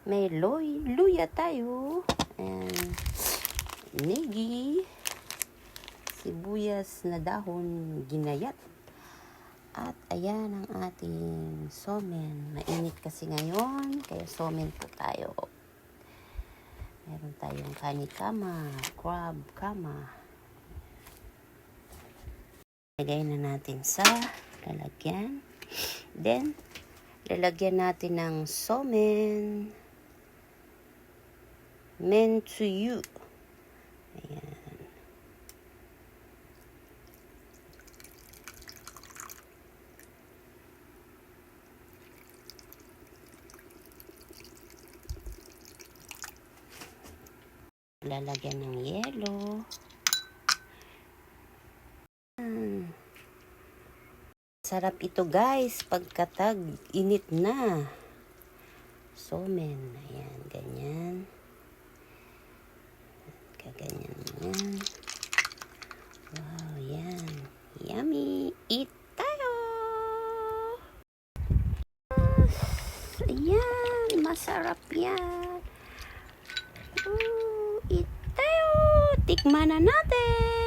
May luya tayo. And negi. Sibuyas na dahon ginayat. At ayan ang ating somen. Mainit kasi ngayon. Kaya somen po tayo. Meron tayong kanikama. Crab kama. Lagay na natin sa lalagyan. Then, lalagyan natin ng somen. Mentuyu. Ayan. Lalagyan ng yelo. Sarap ito guys, pagkatag init na. Somen. Ayan, ganyan. Kaganyan mo yan. Wow, yan. Yummy! Eat tayo! Ayan, masarap yan. Eat tayo! Tikman na natin!